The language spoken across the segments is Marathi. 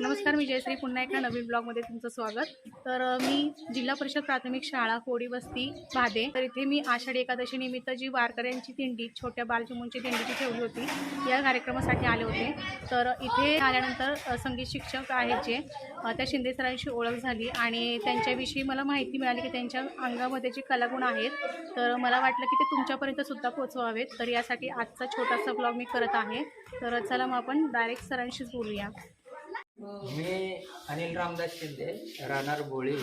नमस्कार, मी जयश्री. पुन्हा एका नवीन ब्लॉगमध्ये तुमचं स्वागत. तर मी जिल्हा परिषद प्राथमिक शाळा कोडी वस्ती भादे, तर इथे मी आषाढी एकादशी निमित्त जी वारकऱ्यांची दिंडी, छोट्या बालचिमुंची दिंडी जी ठेवली होती, या कार्यक्रमासाठी आले होते. तर इथे आल्यानंतर संगीत शिक्षक आहेत जे, त्या शिंदे सरांशी ओळख झाली आणि त्यांच्याविषयी मला माहिती मिळाली की त्यांच्या अंगामध्ये जे कलागुण आहेत, तर मला वाटलं की ते तुमच्यापर्यंत सुद्धा पोहोचवावेत. तर यासाठी आजचा छोटासा ब्लॉग मी करत आहे. तर चला मग आपण डायरेक्ट सरांशीच बोलूया. मी अनिल रामदास शिंदे, राहणार भोळी,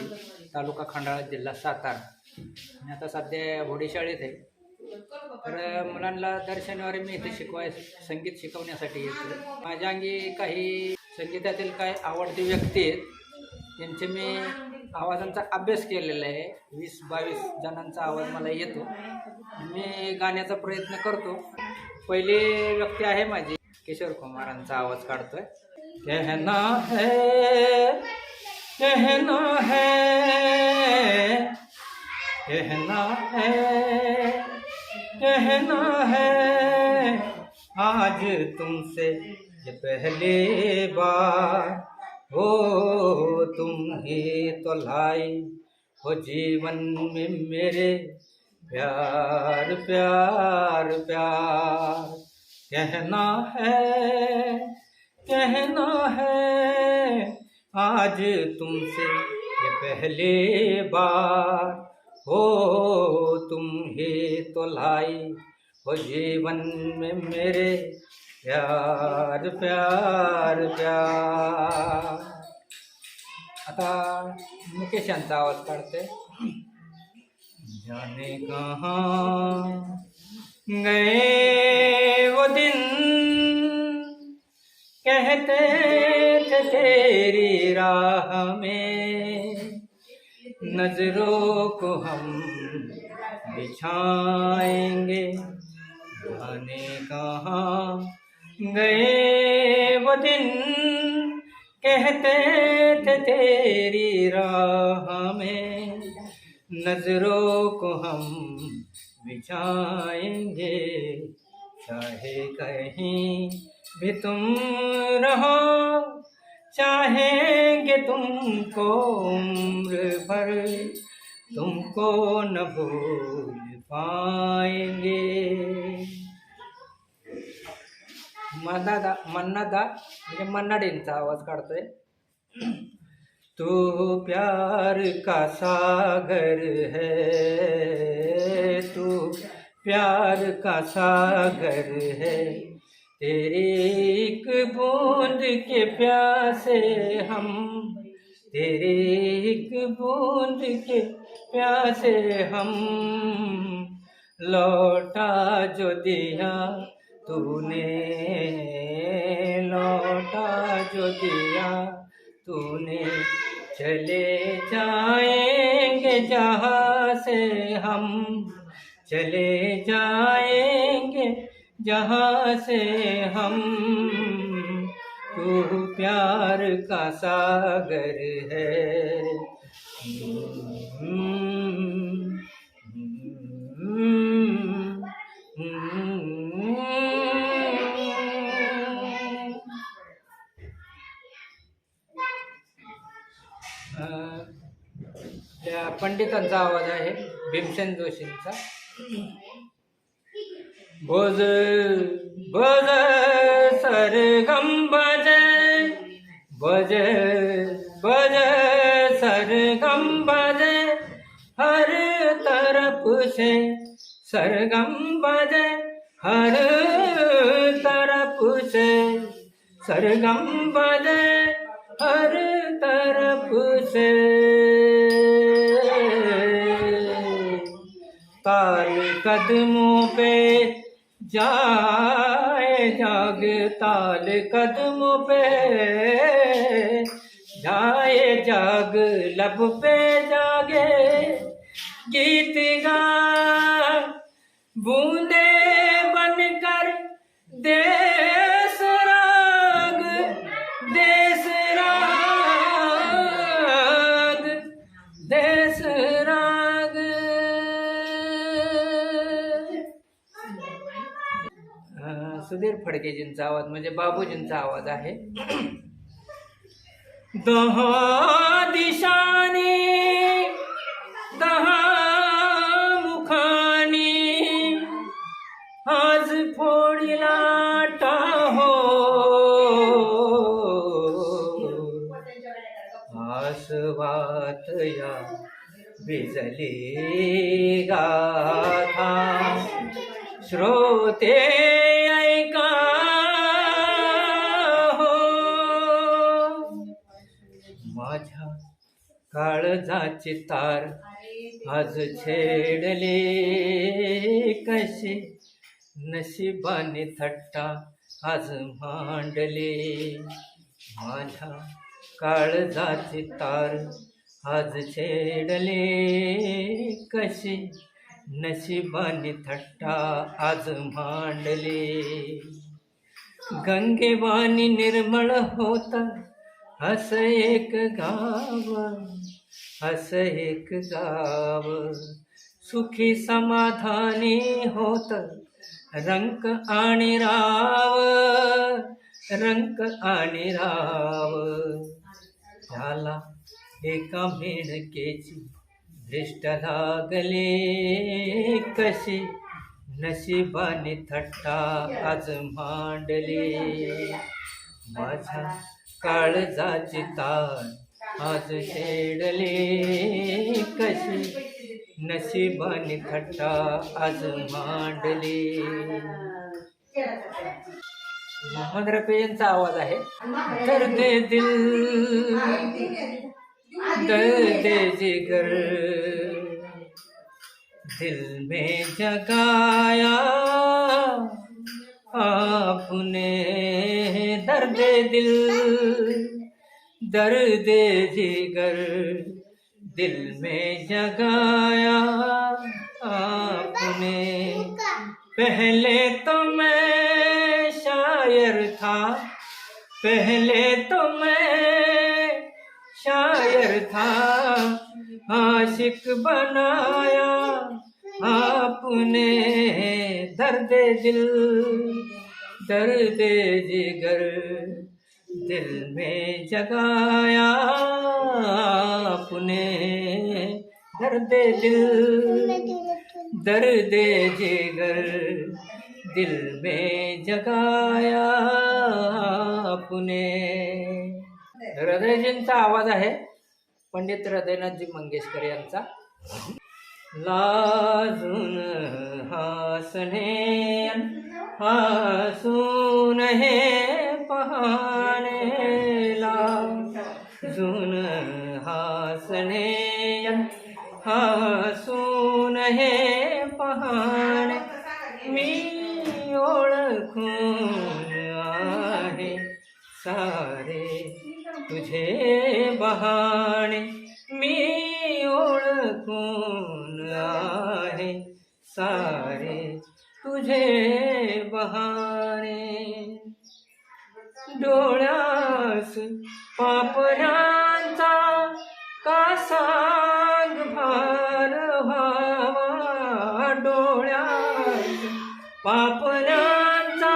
तालुका खंडाळा, जिल्हा सातारा. आणि आता सध्या भोडी शाळेत आहे. तर मुलांना दर शनिवारी मी इथे संगीत शिकवण्यासाठी येतो. माझ्या अंगी काही संगीतातील काही आवडती व्यक्ती आहेत, त्यांचे मी आवाजांचा अभ्यास केलेला आहे. 20-22 जणांचा आवाज मला येतो. मी गाण्याचा प्रयत्न करतो. पहिली व्यक्ती आहे माझी किशोर कुमारांचा आवाज काढतोय. कहना है, कहना है, कहना है, कहना है, आज तुमसे ये पहली बार हो, तुम ही तो लाई हो जीवन में मेरे प्यार प्यार प्यार। कहना है, कहना है, आज तुमसे ये पहली बार हो, तुम ही तो लाई हो जीवन में मेरे प्यार प्यार प्यार। आता मुकेश यांचा आवाज काढते. जाने कहाँ गए वो दिन, कहते थे तेरी राह में नजरों को हम बिछाएंगे। जाने कहाँ गए वो दिन, कहते थे तेरी राह में नजरों को हम बिछाएंगे। चाहे कहीं भी तुम रहो, चाहेंगे तुमको उम्र भर, तुमको न भूल पाएंगे। मन्नादा म्हणजे मन्नाडेंचा आवाज काढतोय. तू प्यार का सागर है, तू प्यार का सागर है, तेरी एक बूंद के प्यासे हम, तेरी एक बूंद के प्यासे हम, लौटा जो दिया तूने, लौटा जो दिया तूने, चले जाएंगे जहाँ से हम, चले जाएंगे जहाँ से हम, तू प्यार का सागर है। त्या पंडितांचा आवाज आहे भीमसेन जोशींचा. भोज भोज सरगम बजे, बजे बजे सरगम बजे, हर तरफ से सरगम बजे, हर तरफ से सरगम बजे, हर तरफ से ताल कदमों पे जाए जाग, ताल कदमों पे जाए जाग, लब पे जागे गीत गा, बूंदे बनकर देश राग, देश राग, देश राग। सुधीर फडकेजींचा आवाज म्हणजे बाबूजींचा आवाज आहे. दहा दिशाने दहा मुखाने आज फोडिला टाहो आसवात या भिजले गाथा श्रोते ऐका हो माझ्या काळजाची तार आज छेडले कसे नशिबाने थट्टा आज मांडले माझ्या काळजाची तार आज छेडले कसे नशिबाने थट्टा आज मांडले गंगेवाणी निर्मळ होत असं एक गाव असं एक गाव सुखी समाधानी होत रंक आणि राव रंक आणि राव त्याला एका मेढकेची दृष्ट लागले कशी नशिबाने थट्टा आज मांडले माझ्या काळजाची तार आज छेडले कशी नशिबाने थट्टा आज मांडले. मोहम्मद रफी यांचा आवाज आहे. दर्द दिल दर्द जिगर दिल में जगाया आपने दर्द दिल दर्द जिगर दिल में जगाया आपने पहले तो मैं शायर था पहले तो मैं शायर था आशिक बनाया आपने दर्द दिल दर्द जिगर दिल में जगाया आपने दर्द दिल दर्द जिगर दिल में जगाया आपने. हृदयजींचा आवाज आहे. पंडित हृदयनाथजी मंगेशकर यांचा. लाजून हासने हासून हे पहाणे लाजून हासने हासून हे पहाणे मी ओळखून आहे सारे तुझे बहाणे मी ओळखून आहे सारे तुझे बहाणे डोळ्यास पापण्यांचा का सांग भार व्हावा डोळ्यास पापण्यांचा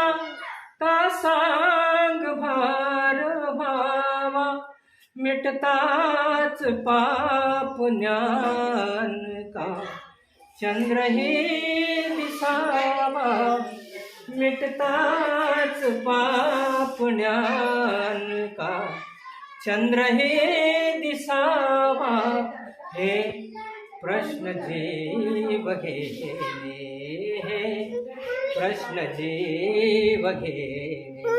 का सांग भार व्हावा मिटताच पाप ज्ञान का चंद्रही दिसावा मिटताच पाप ज्ञान का चंद्रही दिसावा हे प्रश्न जीव घेणे हे प्रश्न जीव घेणे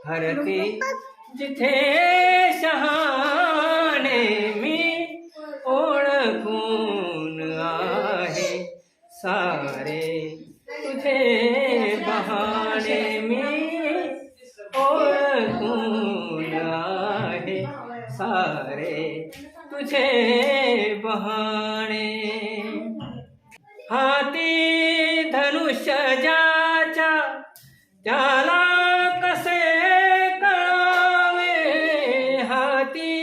हरती जिथे शहाणे मी ओळखून आहे सारे तुझे बहाणे मी ओळखून आहे सारे तुझे बहाणे हाती धनुष्य ज्याच्या त्याला कसे कळावे हाती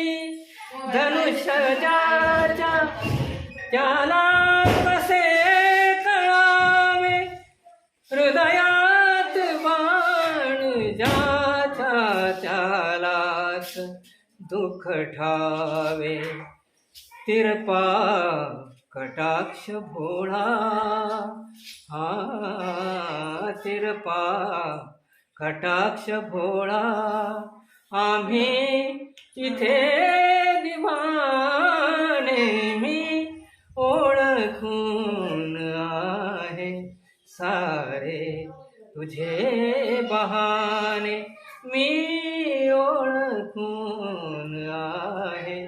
धनुष्य ज्याच्या त्याला कसे कळावे हृदयात बाण ज्याच्या त्यालाच दुःख ठावे तिरपा कटाक्ष भोळा तिरपा कटाक्ष भोळा आम्ही इथे दिवाने मी ओळखून आहे सारे तुझे बहाने मी ओळखून आहे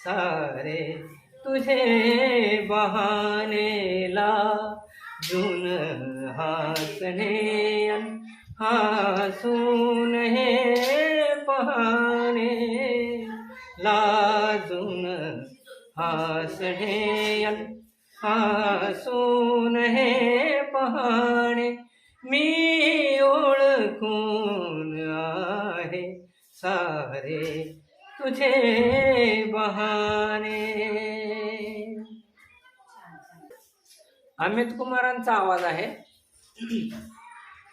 सारे तुझे बहानेला जून हसणे हसून हे पहाने लाजून हसणे हसून हे पहाणे मी ओळखून आहे सारे तुझे बहाने. अमित कुमारांचा आवाज आहे.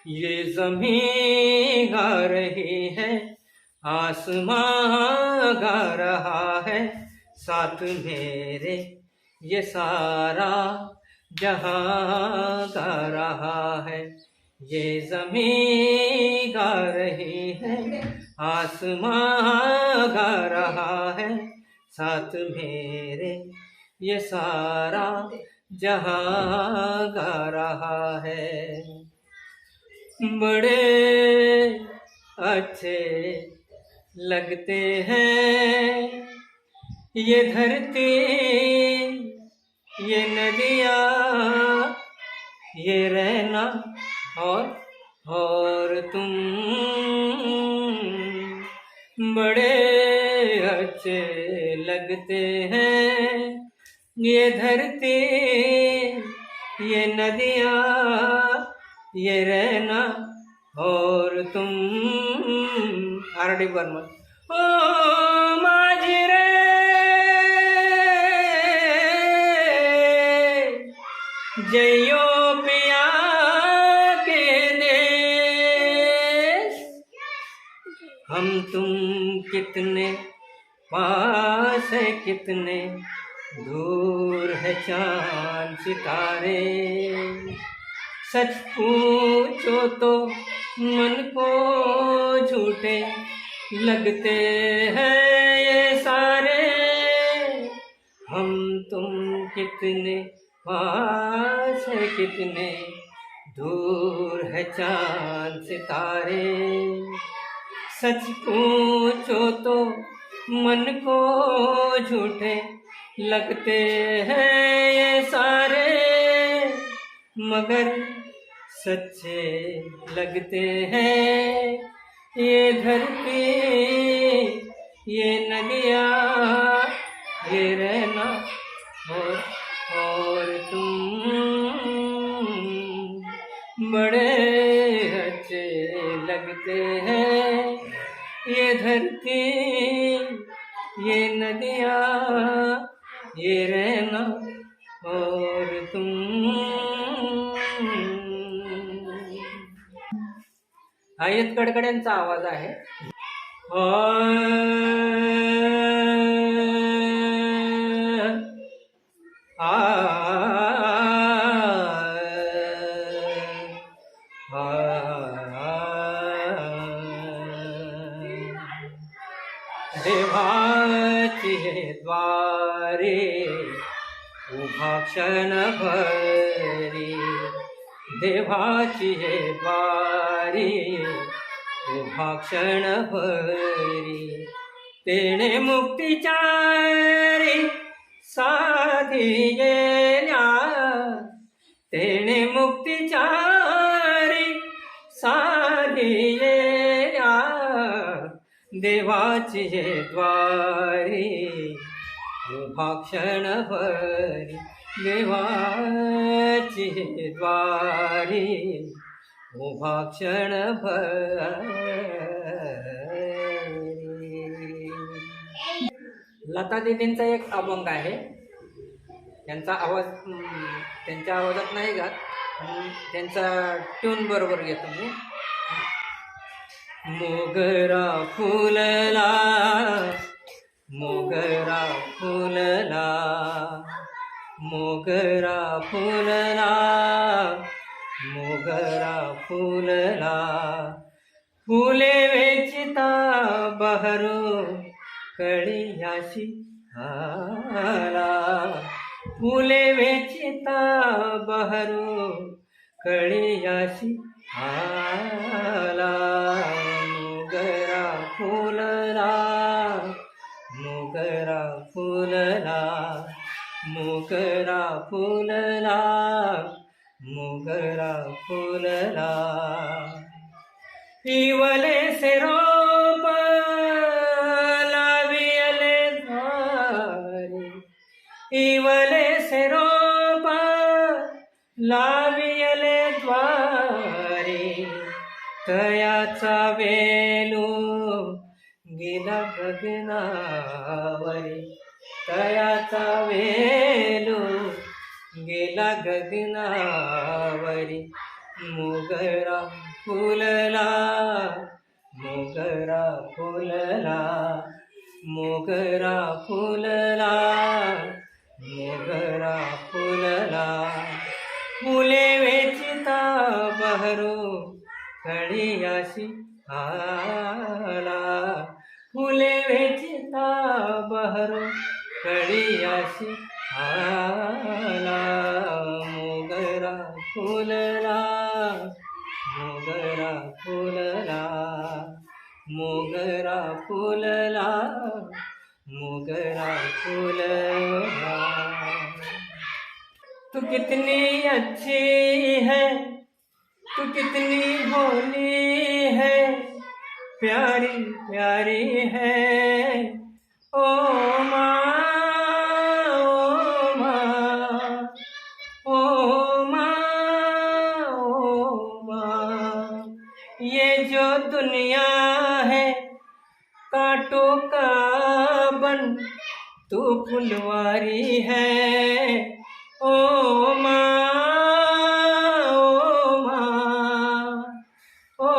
ये ज़मीं गा रही है, आसमां गा रहा है, साथ मेरे ये सारा जहां गा रहा है. ये ज़मीं गा रही है, आसमां गा रहा है, साथ मेरे ये सारा जहां गा रहा है. बड़े अच्छे लगते हैं ये धरती ये नदियाँ ये रहना और तुम. बड़े अच्छे लगते हैं ये धरती ये नदियाँ ये रहना और तुम. आरडी बर्मन. ओ माझी रे जयो पिया के देश. हम तुम कितने पास है कितने दूर है चांद सितारे. सच पूछो तो मन को झूठे लगते हैं ये सारे. हम तुम कितने पास है कितने दूर है चांद सितारे. सच पूछो तो मन को झूठे लगते हैं ये सारे. मगर सच्चे लगते हैं ये धरती ये नदियाँ ये रहना और तुम. बड़े अच्छे लगते हैं ये धरती ये नदियाँ ये रहना और तुम. आयत कडकड्यांचा आवाज आहे. देवाची द्वारे उभा क्षणभरी. देवाची द्वारी उभा क्षणभरी. तेणे मुक्तिचारी साधी गेल्या. तेणे मुक्तिचारी साधी गेल्या. देवाची द्वारी उभा क्षणभरी. देवाची द्वारी उभा क्षणभरी. लता दीदींचा एक अभंग आहे. त्यांचा आवाज त्यांच्या आवाजात नाही गात, त्यांचा ट्यून बरोबर घेतो मी. मोगरा फुलला मोगरा फुलला, मोगरा फुलला, मोगरा फुलला, फुले वेचिता बहरू कळियाशी आला, फुले वेचिता बहरू कळियाशी आला, मोगरा फुलला, मोगरा फुलला, मोगरा फुलला, मोगरा फुलला, इवले से रोप लावियले द्वारे, इवले से रोप लावियले द्वारे, तयाचा वेलू गेला गगनावरी, तयाचा वेलू गेला गगनावरी, मोगरा फुलला, मोगरा फुलला, मोगरा फुलला, मोगरा फुलला, फुले वेचिता बहरू कळियाशी आला, फुले वेचिता बहरू कळियाशी आला, मोगरा फुलला, मोगरा फुलला, मोगरा फुलला, मोगरा फुलला, तू कितनी अच्छी है, तू कितनी भोली है, प्यारी प्यारी है, ओ माँ, ओ माँ, ओ माँ, ओ माँ, ये जो दुनिया है कांटों का बन, तू फुलवारी है, ओ माँ, ओ माँ, ओ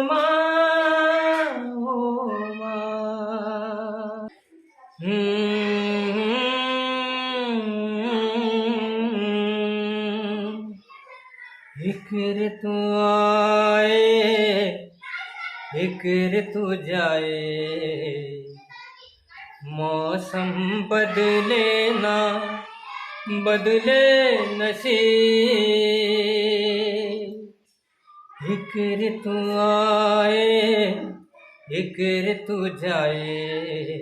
माँ, ओ माँ। एक ऋतु आए, एक ऋतु जाए, मौसम बदले ना बदले नसीब, एक ऋतु आए, एक ऋतु जाए,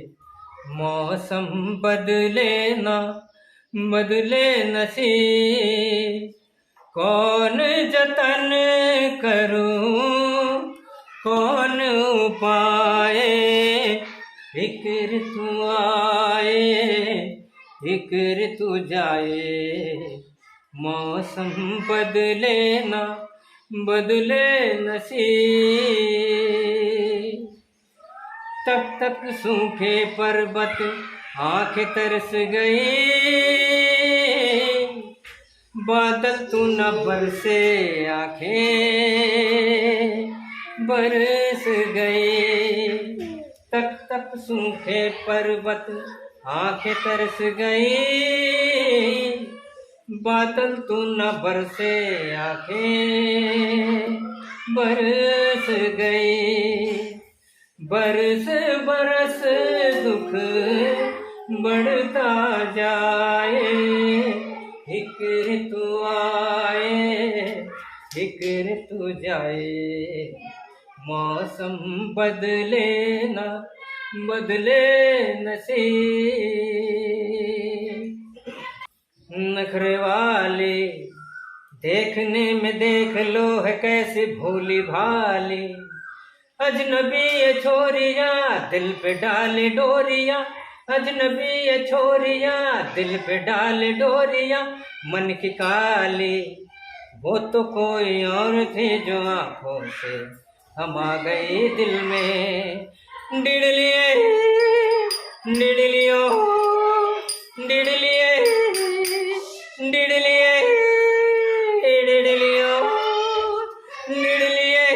मौसम बदले ना बदले नसीब, कौन जतन करूं, कौन उपाय, एक ऋतु आए, एक ऋतु जाए, मौसम बदले ना बदले नसीब, तक तक सूखे पर्वत आंखें तरस गई, बादल तू न बरसे आंखें बरस गई, तक तक सूखे पर्वत आंखें तरस गई, बादल तू न बरसे आंखें बरस गई, बरस बरस दुख बढ़ता जाए, एक ऋतु आए, एक ऋतु जाए, मौसम बदले ना बदले नसीब, नखरे वाले देखने में देख लो है कैसी भोली भाली, अजनबी ये छोरिया दिल पे डाले डोरिया, अजनबी ये छोरिया दिल पे डाले डोरिया, मन की काली वो तो कोई और थी जो आंखों से हम आ गई दिल में, डिड़लिए डिड़लियो डिड़लिए डिड़लिए डिड़लियो डिड़लिए।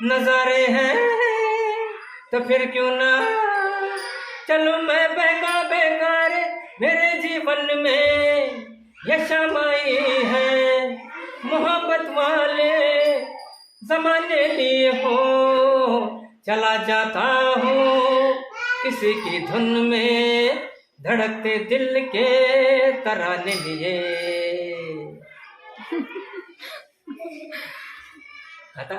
नजारे हैं तो फिर क्यों ना चलो मैं बेगा बेकार मेरे जीवन में ये शमाई है मोहब्बत वाले जमाने लिए हो चला जाता हूँ किसी की धुन में धड़कते दिल के तराने लिए. आता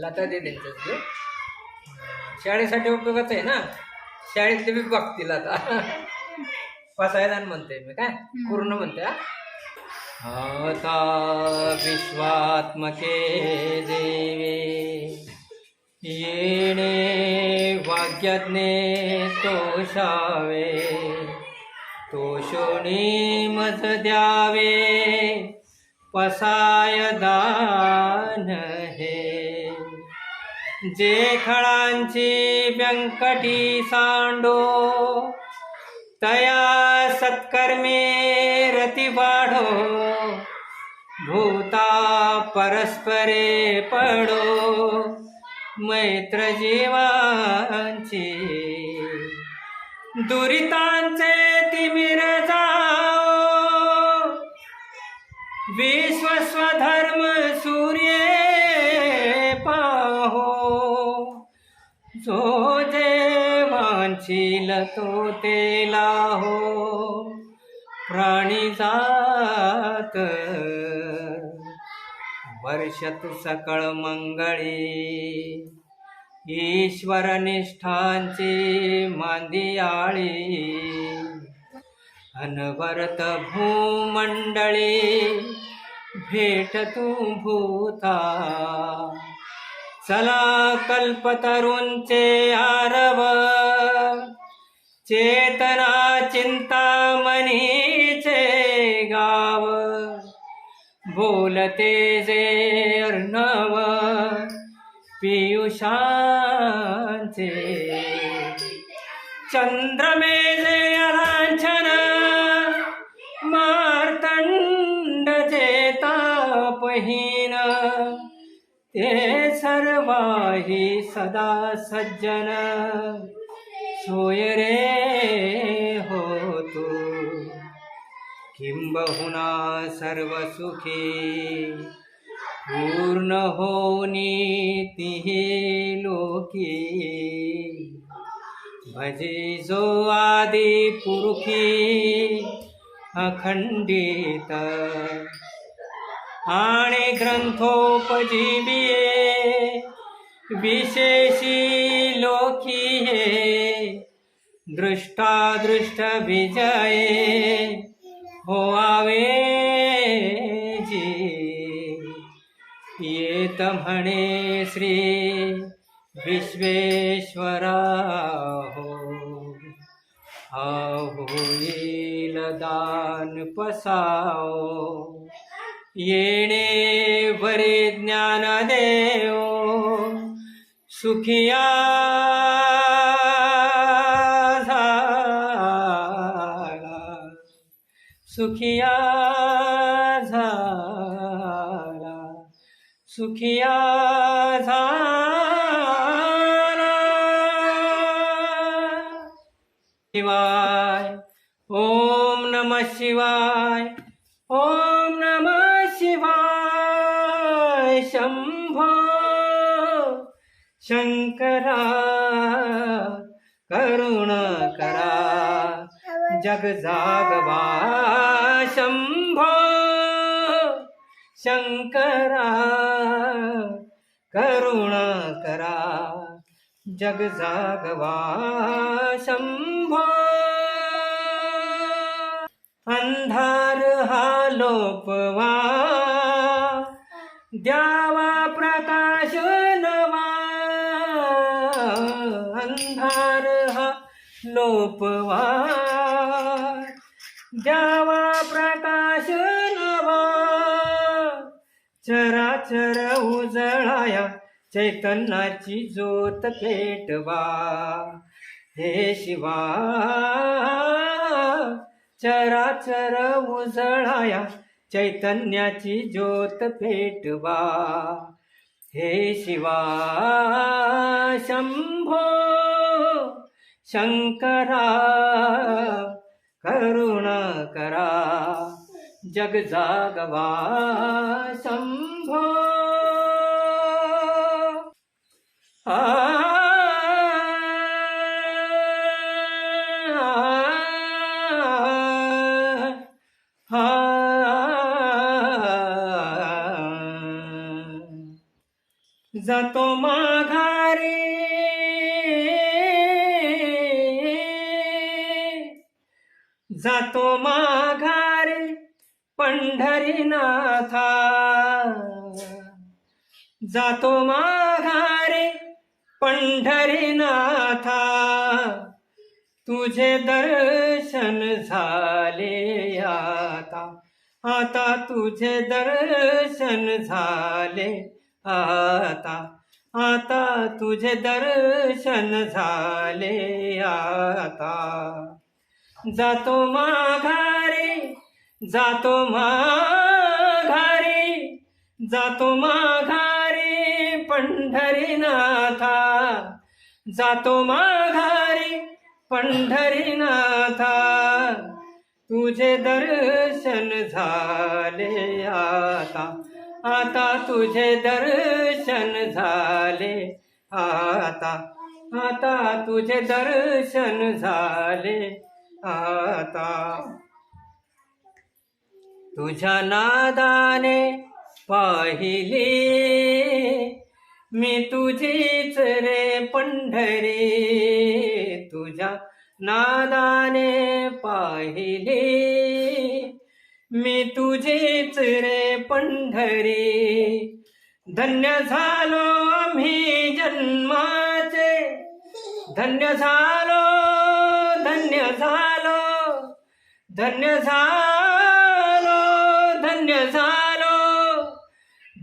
लता दीदींचं शाळेसाठी उपयोगाचं आहे ना, शाळेत ते बी बघतील आता. पासायदान म्हणते मी काय पूर्ण म्हणते. आता विश्वात्मके देवे येणे वाग्यज्ञे तोषावे तोषोणी मज द्यावे पसाय दान हे जे खळांची व्यंकटी सांडो तया सत्कर्मे रती वाढो भूता परस्परे पडो मैत्र जीवांची दुरितांचे तिमिर जाओ विश्व स्वधर्म सूर्य पाहो जो देवांचील तो तेला हो प्राणी जात वर्षत सकळ मंगळी ईश्वर निष्ठांची मांदियाळी अनवरत भूमंडळी भेट तू भूता चला कल्पतरूंचे आरव चेतना चिंतामणीचे गाव बोलते जे अर्णव पियुषांचे चंद्रमेजे अलांछन मार्तंड जे तापहीन ते सर्वाही सदा सज्जन सोय रे हो तू किंबहुना सर्व सुखी पूर्ण होनी तिही लोकी भजी जो आदि पुरुषी अखंडित आणि ग्रंथोपजीविये विशेषी लोकी हे दृष्टादृष्ट विजये हो आवे जी येत म्हणे श्री विश्वेश्वरा हो होईल दान पसाओ येणे वरे ज्ञान देव सुखिया सुखिया झाला सुखिया झाला शिवाय ओम नमः शिवाय ओम नमः शिवाय शंभो शंकरा करुण करा जग जागवा शंभो शंकरा करुण करा जग जागवा शंभो अंधार हा लोपवा द्यावा प्रकाश नवा अंधार हा लोपवा द्यावा प्रकाश नवा चराचर उजळाया चैतन्याची ज्योत पेटवा हे शिवा चराचर उजळाया चैतन्याची ज्योत पेटवा हे शिवा शंभो शंकरा करुणा करा जग जागवा शंभो आ जातो माघारी जातो माघारी पंढरीनाथा जातो माघारी पंढरीनाथा तुझे दर्शन झाले आता आता तुझे दर्शन झाले आता आता तुझे दर्शन झाले आता जातो माघारी जातो माघारी जातो माघारी पंढरीनाथा जातो माघारी पंढरीनाथा तुझे दर्शन झाले आता आता तुझे दर्शन झाले आता आता तुझे दर्शन झाले आता तुझ्या नादाने पाहिली मी तुझीच रे पंढरी तुझ्या नादाने पाहिली मी तुझीच रे पंढरी धन्य झालो आम्ही जन्माचे धन्य झालो धन्य झालो धन्य झालो धन्य झालो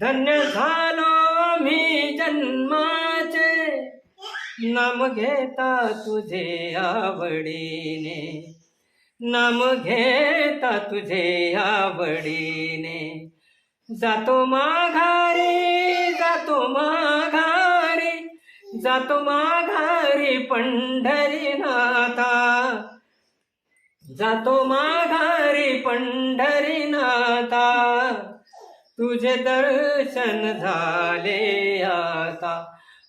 धन्य झालो आम्ही जन्माचे नाम घेता तुझे आवडीने नाम घेता तुझे आवडीने जातो माघारी जातो माघारी जातो माघारी पंढरीनाथा जातो माघारी पंढरीनाथा तुझे दर्शन झाले आता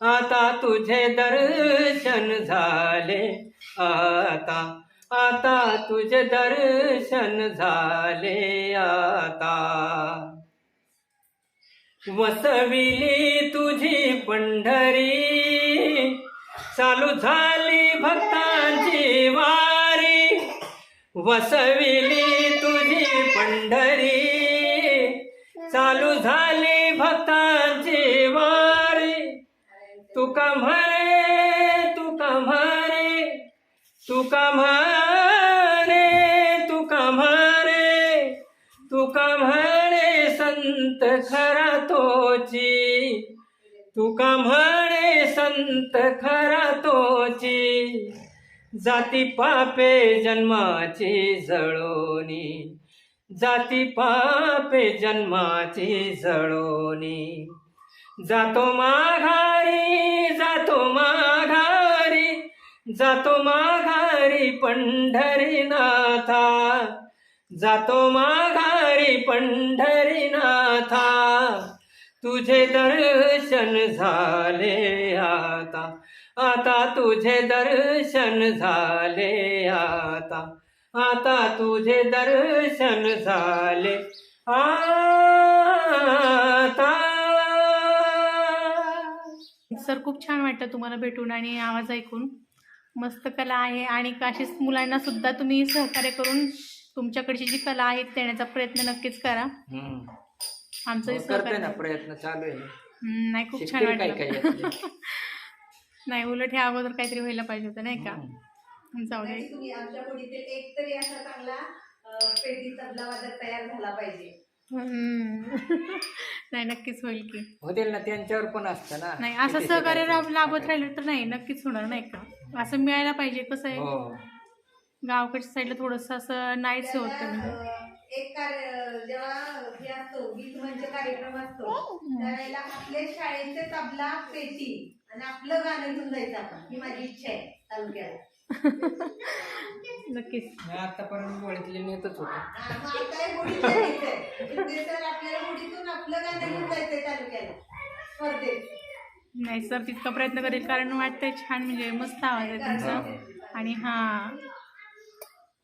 आता तुझे दर्शन झाले आता आता तुझे दर्शन झाले आता वसविली तुझी पंढरी चालू झाली भक्तांची वारी वसविली तुझी पंढरी चालू झाली भक्तांची वारी तुका म्हणे तुका म्हणे तुका म्हणे तुका म्हणे तुका म्हणे संत खरा तोची तुका म्हणे संत खरा तोची जाती पापे जन्माची जळोनी जाती पापे जन्माची जळोनी जातो माघारी जातो माघारी जातो माघारी पंढरीनाथा जातो माघारी पंढरीनाथा तुझे दर्शन झाले आता आता तुझे दर्शन झाले आता आता तुझे दर्शन झाले आता सर खूप छान वाटतं तुम्हाला भेटून आणि आवाज ऐकून मस्त कला आहे आणि अशीच मुलांना सुद्धा तुम्ही सहकार्य करून तुमच्याकडची जी कला आहे देण्याचा प्रयत्न नक्कीच करा आमचंही करते सहकार्य ना प्रयत्न चालू आहे नाही खूप छान शिकतील वाटलं काही काही यातले. नाही उलट ह्या अगोदर काहीतरी व्हायला पाहिजे होतं नाही का जाऊ दे तुम्ही आमच्या खोलीतील एक तरी असा चांगला पेटी तबला वादक तयार झाला पाहिजे नाही नक्कीच होईल की होतील ना त्यांच्यावर पण असतं ना नाही असं सहकार्य लाभत राहिलं तर नाही नक्कीच होणार नाही का असं मिळायला पाहिजे कसं आहे हो गावाकडच्या साईडला थोडंसं असं नाहीच होतं म्हणजे एक जेव्हा हे असतो गीत मंच कार्यक्रम असतो त्यावेळेला आपल्या शाळेचे तबला पेटी आणि आपलं गाणं घेऊन जायचं आपण, ही माझी इच्छा आहे तालुक्याला. नक्कीच. मी आतापर्यंत होळीतले नेतच होतो. मग आता हे होळीचं घ्यायचंय. ते तर आपल्याला होळीतून आपलं गाणं घेऊन जायचंय तालुक्याला स्पर्धेत. नाही सर तितका प्रयत्न करेल, कारण वाटतंय छान, म्हणजे मस्त आवाज आहे तुमचा. आणि हा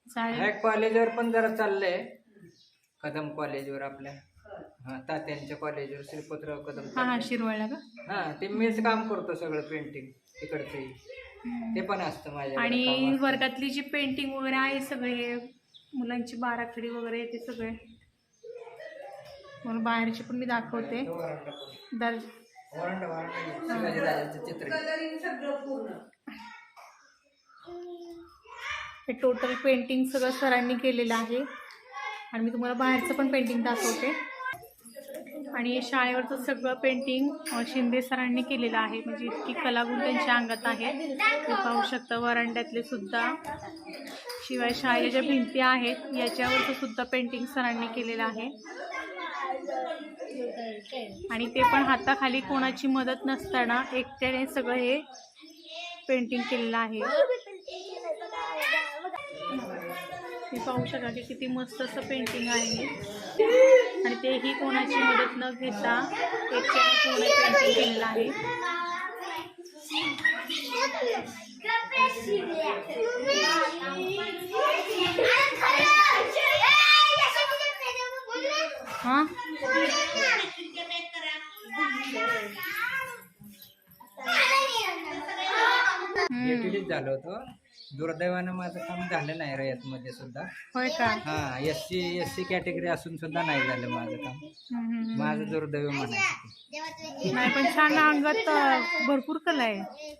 चालेल. ह्या कॉलेजवर पण जरा चाललंय, कदम कॉलेजवर आपल्या तात्यांच्या कॉलेजवर श्रीपतराव कदम. हा हा शिरवळला का? हा ते मीच काम करतो सगळं पेंटिंग तिकडचे, ते पण असतं माझ्या. आणि वर्गातली जी पेंटिंग वगैरे आहे सगळे मुलांची बाराखडी वगैरे ते सगळे मला बाहेरचे पण मी दाखवते. चित्र कलरिंग सगळं पूर्ण. हे टोटल पेंटिंग सगळं सरांनी केलेलं आहे आणि मी तुम्हाला बाहेरचं पण पेंटिंग दाखवते. आणि शाळेवरचं सगळं पेंटिंग शिंदे सरांनी केलेलं आहे, म्हणजे इतकी कलागुण त्यांच्या अंगात आहे. ते पाहू शकता वरांड्यातले सुद्धा, शिवाय शाळेच्या ज्या भिंती आहेत याच्यावरचं सुद्धा पेंटिंग सरांनी केलेलं आहे. आणि ते पण हाताखाली कोणाची मदत नसताना एकट्याने सगळं हे पेंटिंग केलेलं आहे. हे पाहू शका की किती मस्त असं पेंटिंग आहे आणि तेही कोणाची मदत न घेता एकट्याने पूर्ण पेंटिंग केलेलं आहे. हां एटीडीच झालं होतं. दुर्दैवानं माझं काम झालं नाही रयतमध्ये सुद्धा. होय का? हा एससी कॅटेगरी असून सुद्धा नाही झालं माझं काम. माझं दुर्दैव म्हणायचं. नाही पण छान अंगात भरपूर कला आहे.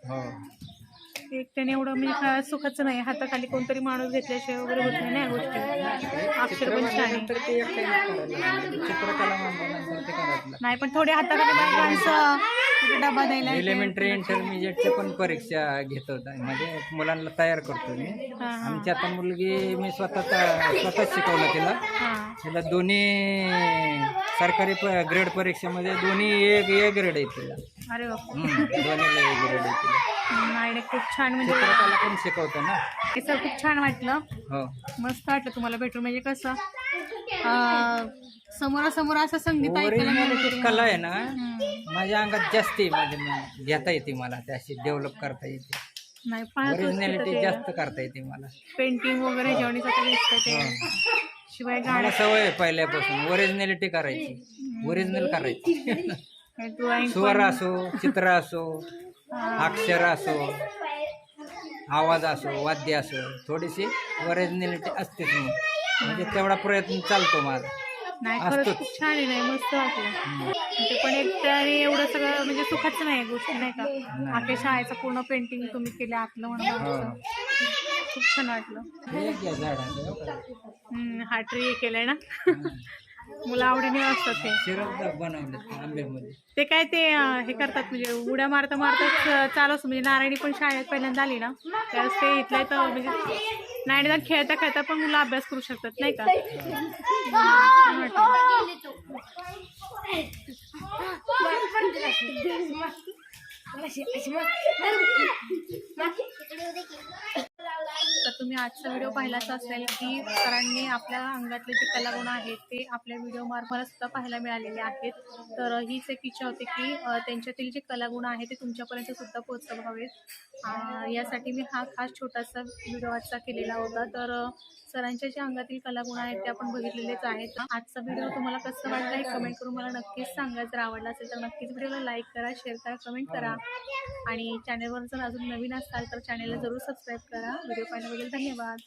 हो एकट्याने एवढं म्हणजे सुखाचं नाही, हाताखाली कोणतरी माणूस घेतल्याशिवाय वगैरे होत नाही ना या गोष्टी. अक्षर पण छान आहे. चित्रकला म्हणल्यानंतर ते करायचं. नाही पण थोडे हाताखाली माणसं डबा द्यायला एलिमेंटरी इंटरमिजिएटच्या पण परीक्षा घेत होता, म्हणजे मुलांना तयार करतो मी. आमची आता मुलगी मी स्वतःच शिकवलं तिला दोन्ही सरकारी ग्रेड परीक्षेमध्ये दोन्ही ए ग्रेड आहे तिला. अरे बाप, दोन्हीला ए ग्रेड आहे तिला. नाही खूप छान, म्हणजे चित्रकला पण शिकवतो ना. हे सर खूप छान वाटलं. हो मस्त वाटलं तुम्हाला भेटून, म्हणजे कसं समोरासमोर असं संगीत ऐकायला मिळतं. कला आहे ना माझ्या अंगात जास्ती, म्हणजे घेता येते मला, ते अशी डेव्हलप करता येते. नाही पाहत ओरिजिनॅलिटी जास्त करता येते मला. पेंटिंग वगैरे जेवणीच आता दिसतं ते. शिवाय मला गाणं सवय आहे पहिल्यापासून ओरिजिनॅलिटी करायची, ओरिजिनल करायची. ड्रॉइंग स्वर असो, चित्र असो, अक्षर असो, आवाज असो, वाद्य असो, थोडीशी ओरिजिनॅलिटी असतेच. म्हणजे तेवढा प्रयत्न चालतो माझा. नाही खरंच खूप छान आहे. नाही मस्त वाटलं. ते पण एक एवढं सगळं म्हणजे सुखाचं नाही गोष्टी, नाही का? आपल्या शाळेचं पूर्ण पेंटिंग तुम्ही केलं आतलं म्हणून खूप छान वाटलं. हा ट्री हे केलंय ना, मुलं आवडीने वाचतात ते. शिरप बनवले आंब्यामध्ये. ते काय ते हे करतात, म्हणजे उड्या मारता मारताच चालू असतं. म्हणजे नारायणी पण शाळेत पहिल्यांदा आली ना, त्यावेळेस ते इथल्या तर म्हणजे नाही खेळता खेळता पण मुलं अभ्यास करू शकतात, नाही का? तर तुम्ही आजचा व्हिडिओ पाहिलाच असेल की सरांनी आपल्या अंगातले जे कलागुण आहेत ते आपल्या व्हिडिओमार्फत सुद्धा पाहायला मिळालेले आहेत. तर हीच एक इच्छा होती की त्यांच्यातील जे कलागुण आहेत ते तुमच्यापर्यंत सुद्धा पोहोचवावेत. यासाठी मी हा खास छोटासा व्हिडिओ आजचा केलेला होता. तर सरांच्या जे अंगातील कलागुण आहेत ते आपण बघितलेलेच आहेत. आजचा व्हिडिओ तुम्हाला कसं वाटला हे कमेंट करून मला नक्कीच सांगा. जर आवडला असेल तर नक्कीच व्हिडिओला लाईक करा, शेअर करा, कमेंट करा आणि चॅनलवर जर अजून नवीन असाल तर चॅनलला जरूर सबस्क्राईब करा. व्हिडिओ पाहण्याबद्दल धन्यवाद.